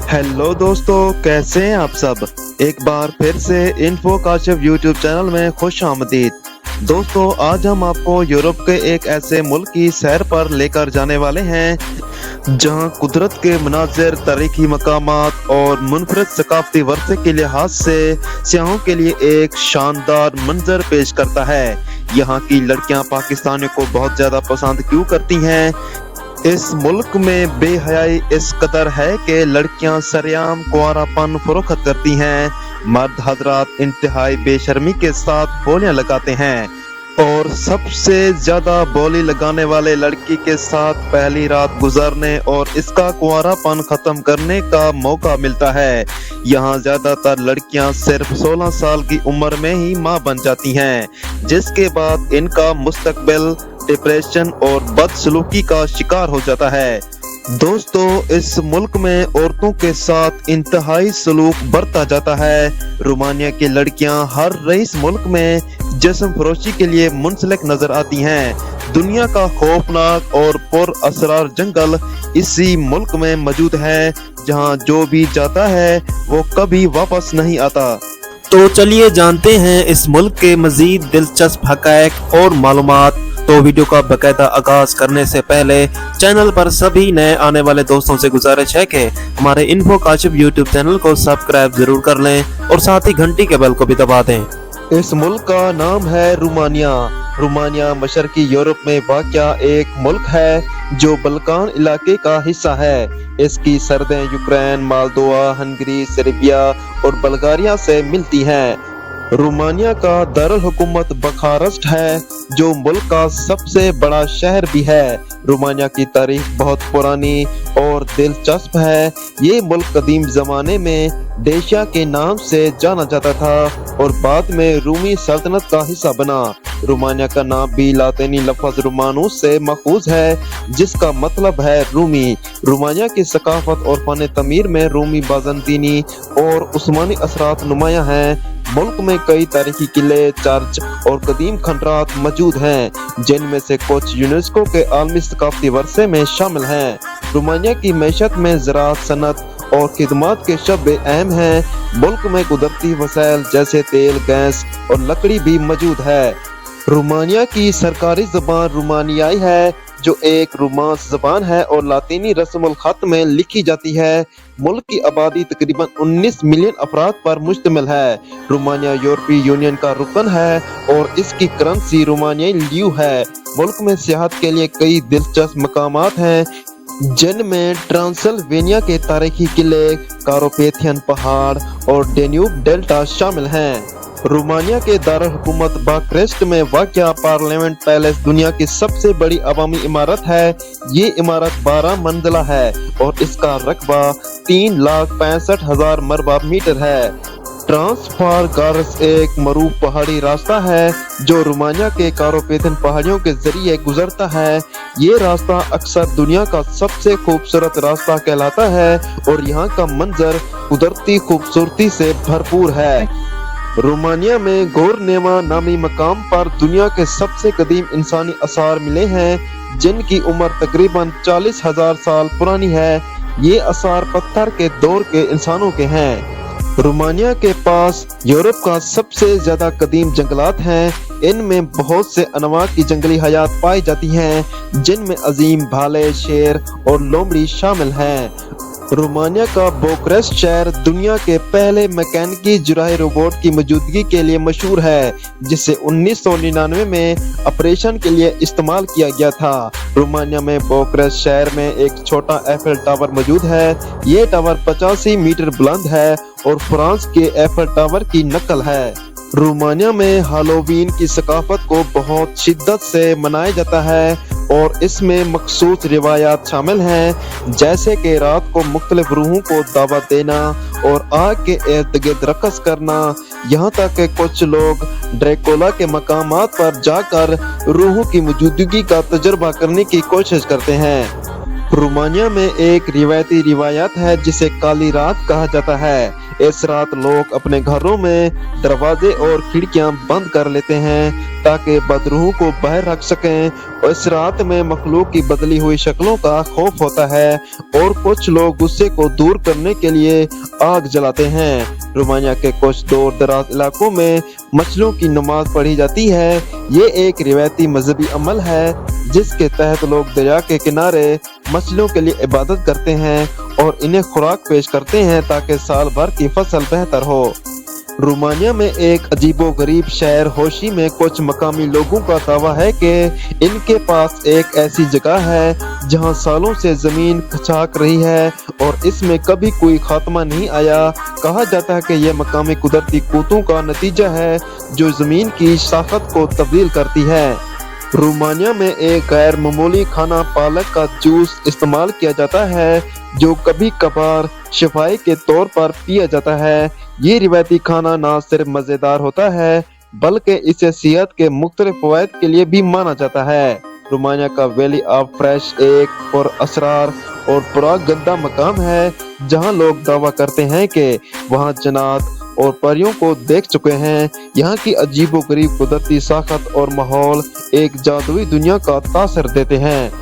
Hello दोस्तों, कैसे हैं आप सब। एक बार फिर से इन्फो काशिफ यूट्यूब चैनल में खुश आमदीद। दोस्तों, आज हम आपको यूरोप के एक ऐसे मुल्क की सैर पर लेकर जाने वाले हैं जहां कुदरत के मनाज़िर, तारीखी मकामात और मुनफरद सकाफती वर्से के लिहाज से सियाहों के लिए एक शानदार मंजर पेश करता है। यहाँ की लड़कियां पाकिस्तानियों को बहुत ज़्यादा पसंद क्यों करती हैं। इस मुल्क में बेहयाई इस कदर है कि लड़कियां सरेआम कुंवारापन फरोख्त करती हैं। मर्द हजरात इंतहाई बेशर्मी के साथ बोलियां लगाते हैं और सबसे ज्यादा बोली लगाने वाले लड़की के साथ पहली रात गुजारने और इसका कुंवारापन खत्म करने का मौका मिलता है। यहाँ ज्यादातर लड़कियां सिर्फ 16 साल की उम्र में ही मां बन जाती हैं, जिसके बाद इनका मुस्तकबिल डिप्रेशन और बदसलूकी का शिकार हो जाता है। दोस्तों, इस मुल्क में औरतों के साथ इंतहाई सलूक बरता जाता है। रोमानिया की लड़कियां हर रईस मुल्क में जिस्म फरोशी के लिए मुंसलिक नजर आती हैं। दुनिया का खौफनाक और पुर असरार जंगल इसी मुल्क में मौजूद है, जहां जो भी जाता है वो कभी वापस नहीं आता। तो चलिए जानते हैं इस मुल्क के मजीद दिलचस्प हक़ाइक़ और मालूमात। तो वीडियो का बाकायदा आगाज करने से पहले चैनल पर सभी नए आने वाले दोस्तों से गुजारिश है कि हमारे इन्फो काशिफ यूट्यूब चैनल को सब्सक्राइब जरूर कर लें और साथ ही घंटी के बेल को भी दबा दें। इस मुल्क का नाम है रोमानिया। रोमानिया मशरकी यूरोप में वाक़या एक मुल्क है जो बल्कान इलाके का हिस्सा है। इसकी सरहदें यूक्रेन, मोल्दोवा, हंगरी, सर्बिया और बल्गारिया से मिलती हैं। रोमानिया का दारुल हुकूमत बुखारेस्ट है, जो मुल्क का सबसे बड़ा शहर भी है। रोमानिया की तारीख बहुत पुरानी और दिलचस्प है। ये मुल्क कदीम ज़माने में डेशिया के नाम से जाना जाता था और बाद में रूमी सल्तनत का हिस्सा बना। रोमानिया का नाम भी लातीनी लफ्ज़ रोमानुस से मखूज है, जिसका मतलब है रूमी। रोमानिया की सकाफत और फन तमीर में रूमी, बाज़ंतीनी और उस्मानी असरात नुमायां हैं। मुल्क में कई तारीखी किले, चर्च और कदीम खंडरात मौजूद हैं, जिनमें से कुछ यूनेस्को के आलमी सकाफती वर्से में शामिल हैं। रोमानिया की मैशत में ज़राअत, सनत और खिदमत के शोबे अहम हैं। मुल्क में कुदरती वसाइल जैसे तेल, गैस और लकड़ी भी मौजूद है। रोमानिया की सरकारी ज़बान रोमानियाई है, जो एक रोमांस ज़बान है और लातीनी रस्मुल ख़त में लिखी जाती है। मुल्क की आबादी तकरीबन 19 मिलियन अफराद पर मुश्तमिल है। रोमानिया यूरोपीय यूनियन का रुकन है और इसकी करेंसी रोमानियाई ल्यू है। मुल्क में सियाहत के लिए कई दिलचस्प मकामात हैं, जिनमें ट्रांसिल्वेनिया के तारीखी किले, कारोपेथियन पहाड़ और डेन्यूब डेल्टा शामिल हैं। रोमानिया के दारुल हुकूमत बुखारेस्ट में वाक़या पार्लियामेंट पैलेस दुनिया की सबसे बड़ी अवामी इमारत है। ये इमारत 12 मंजिला है और इसका रकबा 3,65,000 मरबा मीटर है। ट्रांसफारगारस एक मरूफ पहाड़ी रास्ता है जो रोमानिया के कारोपेथियन पहाड़ियों के जरिए गुजरता है। ये रास्ता अक्सर दुनिया का सबसे खूबसूरत रास्ता कहलाता है और यहाँ का मंजर कुदरती खूबसूरती से भरपूर है। रोमानिया में गोरनेमा नामी मकाम पर दुनिया के सबसे कदीम इंसानी आसार मिले हैं, जिनकी उम्र तकरीबन 40,000 साल पुरानी है। ये आसार पत्थर के दौर के इंसानों के हैं। रोमानिया के पास यूरोप का सबसे ज्यादा कदीम जंगलात हैं। इनमें बहुत से अनवा की जंगली हयात पाई जाती हैं, जिनमें अजीम भाले, शेर और लोमड़ी शामिल हैं। रोमानिया का बुखारेस्ट शहर दुनिया के पहले मैकेनिकी जुराही रोबोट की मौजूदगी के लिए मशहूर है, जिसे 1999 में ऑपरेशन के लिए इस्तेमाल किया गया था। रोमानिया में बुखारेस्ट शहर में एक छोटा एफेल टावर मौजूद है। ये टावर 85 मीटर बुलंद है और फ्रांस के एफेल टावर की नकल है। रोमानिया में हैलोवीन की सकाफत को बहुत शिद्दत से मनाया जाता है और इसमें मखसूस रिवायात शामिल हैं, जैसे कि रात को मुख्तलिफ रूहों को दावत देना और आग के इर्द गिर्द रक़्स करना। यहाँ तक कि कुछ लोग ड्रैकुला के मकामात पर जाकर रूहों की मौजूदगी का तजुर्बा करने की कोशिश करते हैं। रोमानिया में एक रिवायती रिवायत है जिसे काली रात कहा जाता है। इस रात लोग अपने घरों में दरवाजे और खिड़कियां बंद कर लेते हैं ताकि बदरूहों को बाहर रख सकें। और इस रात में मखलूक की बदली हुई शक्लों का खौफ होता है और कुछ लोग गुस्से को दूर करने के लिए आग जलाते हैं। रोमानिया के कुछ दूर दराज इलाकों में मछलियों की नमाज पढ़ी जाती है। ये एक रिवायती मजहबी अमल है जिसके तहत लोग दरिया के किनारे मछलियों के लिए इबादत करते हैं और इन्हें खुराक पेश करते हैं ताकि साल भर की फसल बेहतर हो। रोमानिया में एक अजीबोगरीब शहर होशी में कुछ मकामी लोगों का दावा है कि इनके पास एक ऐसी जगह है जहां सालों से जमीन खचाक रही है और इसमें कभी कोई खात्मा नहीं आया। कहा जाता है कि यह मकामी कुदरती कूतों का नतीजा है जो जमीन की साखत को तब्दील करती है। रोमानिया में एक गैर मामूली खाना पालक का जूस इस्तेमाल किया जाता है जो कभी कभार शफाई के तौर पर पिया जाता है। ये रिवायती खाना न सिर्फ मजेदार होता है बल्कि इसे सेहत के मुख्तलिफ फवायद के लिए भी माना जाता है। रोमानिया का वैली ऑफ फ्रेश एक पुरअसरार और पुरागंदा मकाम है जहां लोग दावा करते हैं कि वहां जन्नत और परियों को देख चुके हैं। यहाँ की अजीबोगरीब कुदरती साखत और माहौल एक जादुई दुनिया का तासर देते हैं।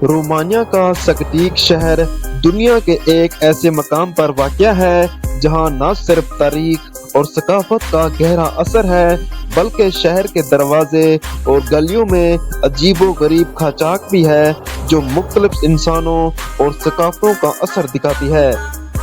रोमानिया का सकटीक शहर दुनिया के एक ऐसे मकाम पर वाक़या है जहाँ न सिर्फ तारीख और सकाफत का गहरा असर है बल्कि शहर के दरवाजे और गलियों में अजीबोगरीब खाचाक भी है जो मुख्तलिफ इंसानों और सकाफतों का असर दिखाती है।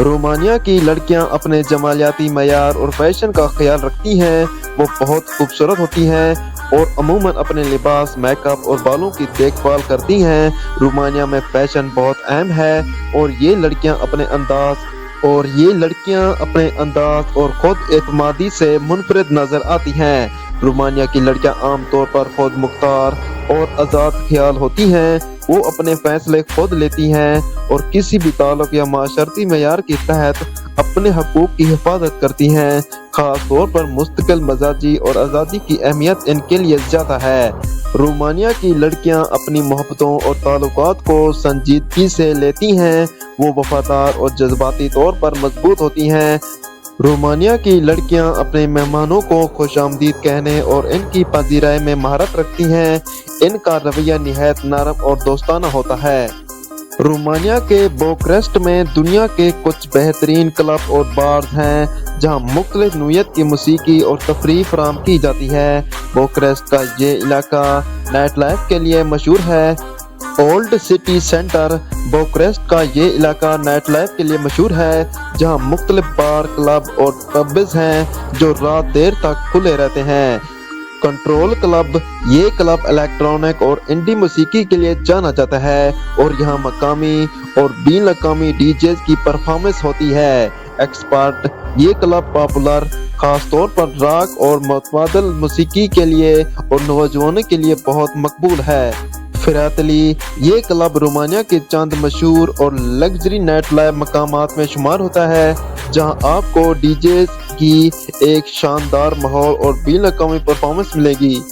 रोमानिया की लड़कियां अपने जमालियाती मयार और फैशन का ख्याल रखती हैं। वो बहुत खूबसूरत होती हैं और अमूमन अपने लिबास, मेकअप और बालों की देखभाल करती हैं। रोमानिया में फैशन बहुत अहम है और ये लड़कियां अपने अंदाज और खुद एतमादी से मुनफरिद नजर आती हैं। रोमानिया की लड़कियां आमतौर पर खुद मुख्तार और आज़ाद ख्याल होती हैं। वो अपने फैसले खुद लेती हैं और किसी भी ताल्लुक या माशरती मेयार के तहत अपने हकूक की हिफाजत करती हैं। खास तौर पर मुस्तकिल मजाजी और आज़ादी की अहमियत इनके लिए ज़्यादा है। रोमानिया की लड़कियां अपनी मोहब्बतों और ताल्लुकात को संजीदगी से लेती हैं। वो वफादार और जज्बाती तौर पर मजबूत होती हैं। रोमानिया की लड़कियां अपने मेहमानों को खुशामदीद कहने और इनकी पजीराई में महारत रखती हैं। इनका रवैया निहायत नरम और दोस्ताना होता है। रोमानिया के बुकारेस्ट में दुनिया के कुछ बेहतरीन क्लब और बार्स हैं जहां मुख्तलिफ नौइयत की मौसीकी और तफरीह फराहम की जाती है। बुकारेस्ट का ये इलाका नाइट लाइफ के लिए मशहूर है। ओल्ड सिटी सेंटर बुकारेस्ट का ये इलाका नाइट लाइफ के लिए मशहूर है जहां मुख्तलिफ बार, क्लब और पब्स हैं जो रात देर तक खुले रहते हैं। कंट्रोल क्लब, ये क्लब इलेक्ट्रॉनिक और इंडी मौसीकी के लिए जाना जाता है और यहाँ मकामी और बीन अकामी डीजेज की परफॉर्मेंस होती है। एक्सपर्ट, ये क्लब पॉपुलर खास तौर पर रॉक और मुतबादल मौसीकी के लिए और नौजवानों के लिए बहुत मकबूल है। फिरातली, ये क्लब रोमानिया के चंद मशहूर और लग्जरी नाइट लाइफ मकामात में शुमार होता है जहां आपको डीजेस की एक शानदार माहौल और बीन अकामी परफॉर्मेंस मिलेगी।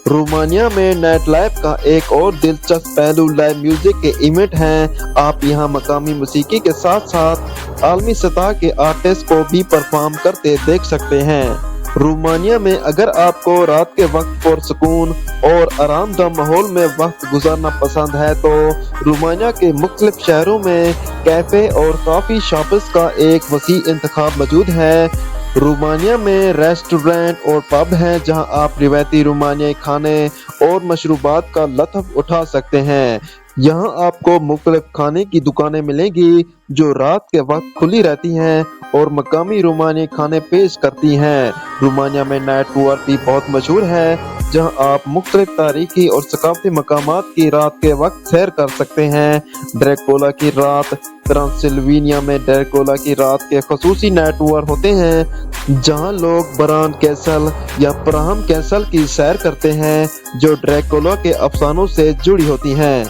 रोमानिया में नाइट लाइफ का एक और दिलचस्प पहलू लाइव म्यूजिक के इवेंट हैं। आप यहाँ मकामी मौसीकी के साथ साथ आलमी सतह के आर्टिस्ट को भी परफॉर्म करते देख सकते हैं। रोमानिया में अगर आपको रात के वक्त पुरसुकून और आरामदाह माहौल में वक्त गुजारना पसंद है तो रोमानिया के मुख्तलिफ शहरों में कैफे और कॉफी शॉप्स का एक वसी इंतखाब मौजूद है। रोमानिया में रेस्टोरेंट और पब हैं जहां आप रिवायती रोमानियाई खाने और मशरूबात का लुत्फ उठा सकते हैं। यहाँ आपको मुख्तलिफ खाने की दुकानें मिलेंगी जो रात के वक्त खुली रहती हैं और मकामी रोमानियाई खाने पेश करती हैं। रोमानिया में नाइट टूर भी बहुत मशहूर है जहां आप मुख्तलिफ तारीखी और सकाफती मकामात की रात के वक्त सैर कर सकते हैं। ड्रैकुला की रात, ट्रांसिल्वेनिया में ड्रैकुला की रात के खसूसी नाइट टूर होते हैं जहां लोग बरान कैसल या प्राहम कैसल की सैर करते हैं जो ड्रैकुला के अफसानों से जुड़ी होती हैं।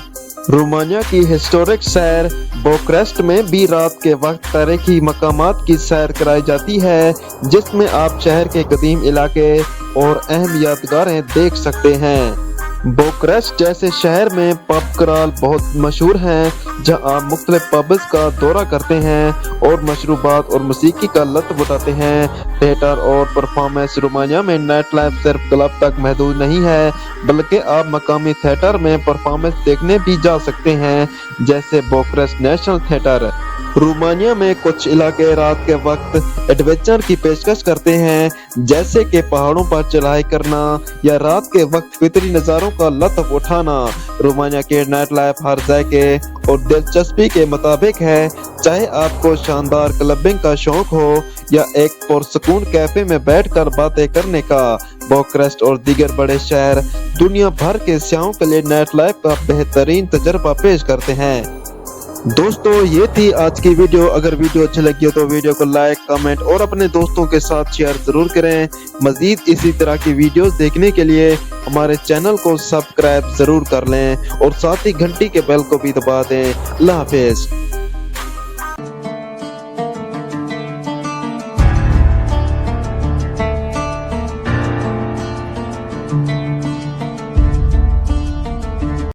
रोमानिया की हिस्टोरिक सैर बुकारेस्ट में भी रात के वक्त तारीखी मकामात की सैर कराई जाती है जिसमें आप शहर के कदीम इलाके और अहम यादगारें देख सकते हैं। बुखारेस्ट जैसे शहर में पब क्रॉल बहुत मशहूर हैं, जहां आप मुख्तलिफ पब्स का दौरा करते हैं और मशरूबात और मौसीकी का लुत्फ उठाते हैं। थिएटर और परफॉर्मेंस रोमानिया में नाइट लाइफ सिर्फ क्लब तक महदूद नहीं है, बल्कि आप मकामी थिएटर में परफॉर्मेंस देखने भी जा सकते हैं, जैसे बुखारेस्ट नेशनल थिएटर। रोमानिया में कुछ इलाके रात के वक्त एडवेंचर की पेशकश करते हैं, जैसे कि पहाड़ों पर चढ़ाई करना या रात के वक्त फितरी नज़ारों का लुत्फ उठाना। रोमानिया के नाइट लाइफ हर जायके और दिलचस्पी के मुताबिक है, चाहे आपको शानदार क्लबिंग का शौक हो या एक पुरसकून कैफे में बैठकर बातें करने का। बुखारेस्ट और दीगर बड़े शहर दुनिया भर के सियाहों के लिए नाइट लाइफ का बेहतरीन तजर्बा पेश करते हैं। दोस्तों, ये थी आज की वीडियो। अगर वीडियो अच्छी लगी हो तो वीडियो को लाइक, कमेंट और अपने दोस्तों के साथ शेयर जरूर करें। मजीद इसी तरह की वीडियोस देखने के लिए हमारे चैनल को सब्सक्राइब जरूर कर लें और साथ ही घंटी के बेल को भी दबा दें। अल्लाह हाफिज।